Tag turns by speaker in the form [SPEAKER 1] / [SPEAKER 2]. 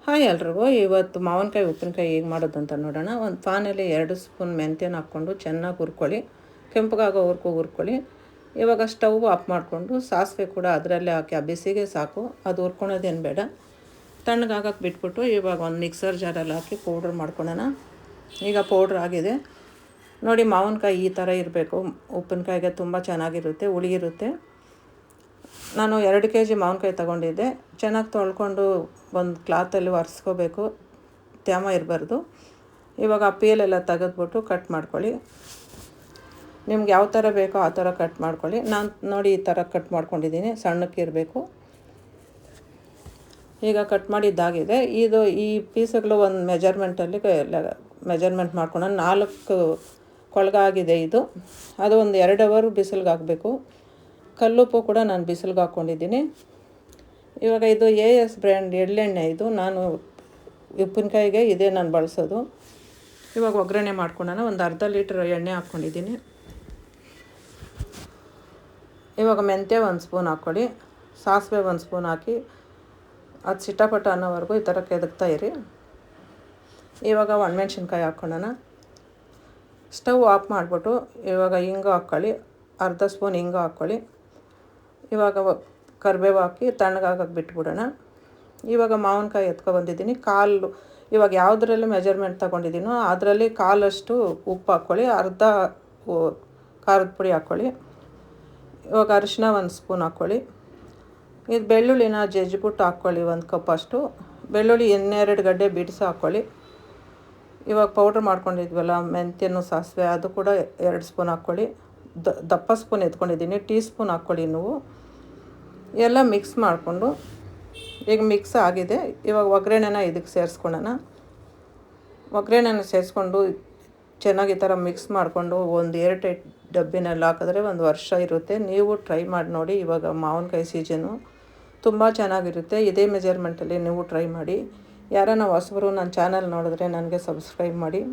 [SPEAKER 1] Hi ಎಲ್ರಿಗೂ. ಇವತ್ತು ಮಾವಿನಕಾಯಿ ಉಪ್ಪಿನಕಾಯಿ ಹೇಗೆ ಮಾಡೋದು ಅಂತ ನೋಡೋಣ. ಒಂದು ಪಾನಲ್ಲಿ 2 ಸ್ಪೂನ್ ಮೆಂತ್ಯನ ಹಾಕ್ಕೊಂಡು ಚೆನ್ನಾಗಿ ಹುರ್ಕೊಳ್ಳಿ. ಕೆಂಪಗಾಗೋವರೆಗೂ ಹುರ್ಕೊಳ್ಳಿ. ಇವಾಗ ಸ್ಟವ್ ಆಫ್ ಮಾಡಿಕೊಂಡು ಸಾಸಿವೆ ಕೂಡ ಅದರಲ್ಲೇ ಹಾಕಿ ಆ ಬಿಸಿಗೆ ಸಾಕು, ಅದು ಹುರ್ಕೊಳೋದೇನು ಬೇಡ. ತಣ್ಣಗಾಗಕ್ಕೆ ಬಿಟ್ಬಿಟ್ಟು ಇವಾಗ ಒಂದು ಮಿಕ್ಸರ್ ಜಾರಲ್ಲಿ ಹಾಕಿ ಪೌಡ್ರ್ ಮಾಡ್ಕೊಳ್ಳೋಣ. ಈಗ ಪೌಡ್ರ್ ಆಗಿದೆ ನೋಡಿ. ಮಾವಿನಕಾಯಿ ಈ ಥರ ಇರಬೇಕು. ಉಪ್ಪಿನಕಾಯಿಗೆ ತುಂಬ ಚೆನ್ನಾಗಿರುತ್ತೆ, ಹುಳಿ ಇರುತ್ತೆ. ನಾನು 2 kg ಮಾವಿನಕಾಯಿ ತೊಗೊಂಡಿದ್ದೆ. ಚೆನ್ನಾಗಿ ತೊಳ್ಕೊಂಡು ಒಂದು ಕ್ಲಾತಲ್ಲಿ ಒರೆಸ್ಕೋಬೇಕು, ತ್ಯಾಮ ಇರಬಾರ್ದು. ಇವಾಗ ಆ ಪೀಲೆಲ್ಲ ತೆಗೆದ್ಬಿಟ್ಟು ಕಟ್ ಮಾಡ್ಕೊಳ್ಳಿ. ನಿಮ್ಗೆ ಯಾವ ಥರ ಬೇಕೋ ಆ ಥರ ಕಟ್ ಮಾಡ್ಕೊಳ್ಳಿ. ನಾನು ನೋಡಿ ಈ ಥರ ಕಟ್ ಮಾಡ್ಕೊಂಡಿದ್ದೀನಿ, ಸಣ್ಣಕ್ಕೆ ಇರಬೇಕು. ಈಗ ಕಟ್ ಮಾಡಿದ್ದಾಗಿದೆ. ಈ ಪೀಸ್ಗಳು ಒಂದು ಮೆಜರ್ಮೆಂಟ್ ಮಾಡ್ಕೊಂಡು 4 ಕೊಳಗಾಗಿದೆ ಇದು. ಅದು ಒಂದು 2 ಅವರ್ ಬಿಸಿಲಿಗೆ ಹಾಕಬೇಕು. ಕಲ್ಲುಪ್ಪು ಕೂಡ ನಾನು ಬಿಸಿಲಿಗೆ ಹಾಕ್ಕೊಂಡಿದ್ದೀನಿ. ಇವಾಗ ಇದು AS ಬ್ರ್ಯಾಂಡ್ ಎಳ್ಳೆಣ್ಣೆ. ಇದು ನಾನು ಉಪ್ಪಿನಕಾಯಿಗೆ ಇದೇ ನಾನು ಬಳಸೋದು. ಇವಾಗ ಒಗ್ಗರಣೆ ಮಾಡ್ಕೊಳ್ಳೋಣ. ಒಂದು ಅರ್ಧ ಲೀಟ್ರ್ ಎಣ್ಣೆ ಹಾಕ್ಕೊಂಡಿದ್ದೀನಿ. ಇವಾಗ ಮೆಂತ್ಯ 1 ಸ್ಪೂನ್ ಹಾಕ್ಕೊಳ್ಳಿ. ಸಾಸಿವೆ 1 ಸ್ಪೂನ್ ಹಾಕಿ ಅದು ಚಿಟಪಟ ಅನ್ನೋವರೆಗೂ ಈ ಥರ ಕೆದಕ್ತಾ ಇರಿ. ಇವಾಗ ಒಣಮೆಣ್ಸಿನ್ಕಾಯಿ ಹಾಕ್ಕೊಳ್ಳೋಣ. ಸ್ಟವ್ ಆಫ್ ಮಾಡಿಬಿಟ್ಟು ಇವಾಗ ಹಿಂಗು ಹಾಕ್ಕೊಳ್ಳಿ. ಅರ್ಧ ಸ್ಪೂನ್ ಹಿಂಗು ಹಾಕ್ಕೊಳ್ಳಿ. ಇವಾಗ ಕರಿಬೇವು ಹಾಕಿ ತಣ್ಣಗಾಗಕ್ಕೆ ಬಿಟ್ಬಿಡೋಣ. ಇವಾಗ ಮಾವಿನಕಾಯಿ ಎತ್ಕೊಬಂದಿದ್ದೀನಿ. ಕಾಲು ಇವಾಗ ಯಾವುದರಲ್ಲಿ ಮೆಜರ್ಮೆಂಟ್ ತೊಗೊಂಡಿದ್ದೀನೋ ಅದರಲ್ಲಿ ಕಾಲಷ್ಟು ಉಪ್ಪು ಹಾಕ್ಕೊಳ್ಳಿ. ಅರ್ಧ ಖಾರದ ಪುಡಿ ಹಾಕ್ಕೊಳ್ಳಿ. ಇವಾಗ ಅರಿಶಿನ 1 ಸ್ಪೂನ್ ಹಾಕ್ಕೊಳ್ಳಿ. ಇದು ಬೆಳ್ಳುಳ್ಳಿನ ಜಜ್ಜಿಬಿಟ್ಟು ಹಾಕ್ಕೊಳ್ಳಿ, 1 ಕಪ್ ಅಷ್ಟು. ಬೆಳ್ಳುಳ್ಳಿ 2 ಗಡ್ಡೆ ಬಿಡಿಸಿ ಹಾಕ್ಕೊಳ್ಳಿ. ಇವಾಗ ಪೌಡ್ರ್ ಮಾಡ್ಕೊಂಡಿದ್ವಲ್ಲ ಮೆಂತ್ಯನು ಸಾಸಿವೆ, ಅದು ಕೂಡ 2 ಸ್ಪೂನ್ ಹಾಕ್ಕೊಳ್ಳಿ. ದಪ್ಪ ಸ್ಪೂನ್ ಎತ್ಕೊಂಡಿದ್ದೀನಿ, ಟೀ ಸ್ಪೂನ್ ಹಾಕ್ಕೊಳ್ಳಿ ನೀವು. ಎಲ್ಲ ಮಿಕ್ಸ್ ಮಾಡಿಕೊಂಡು ಈಗ ಮಿಕ್ಸ್ ಆಗಿದೆ. ಇವಾಗ ಒಗ್ಗರಣೆನ ಇದಕ್ಕೆ ಸೇರಿಸ್ಕೊಳ್ಳೋಣ. ಒಗ್ಗರಣೆನ ಸೇರಿಸ್ಕೊಂಡು ಚೆನ್ನಾಗಿ ಈ ಥರ ಮಿಕ್ಸ್ ಮಾಡಿಕೊಂಡು ಒಂದು ಏರ್ಟೈಟ್ ಡಬ್ಬಿನಲ್ಲಿ ಹಾಕಿದ್ರೆ 1 ವರ್ಷ ಇರುತ್ತೆ. ನೀವು ಟ್ರೈ ಮಾಡಿ ನೋಡಿ. ಇವಾಗ ಮಾವಿನಕಾಯಿ ಸೀಸನು ತುಂಬ ಚೆನ್ನಾಗಿರುತ್ತೆ. ಇದೇ ಮೆಜರ್ಮೆಂಟಲ್ಲಿ ನೀವು ಟ್ರೈ ಮಾಡಿ. ಯಾರನ್ನ ಹೊಸಬರು ನನ್ನ ಚಾನಲ್ ನೋಡಿದ್ರೆ ನನಗೆ ಸಬ್ಸ್ಕ್ರೈಬ್ ಮಾಡಿ.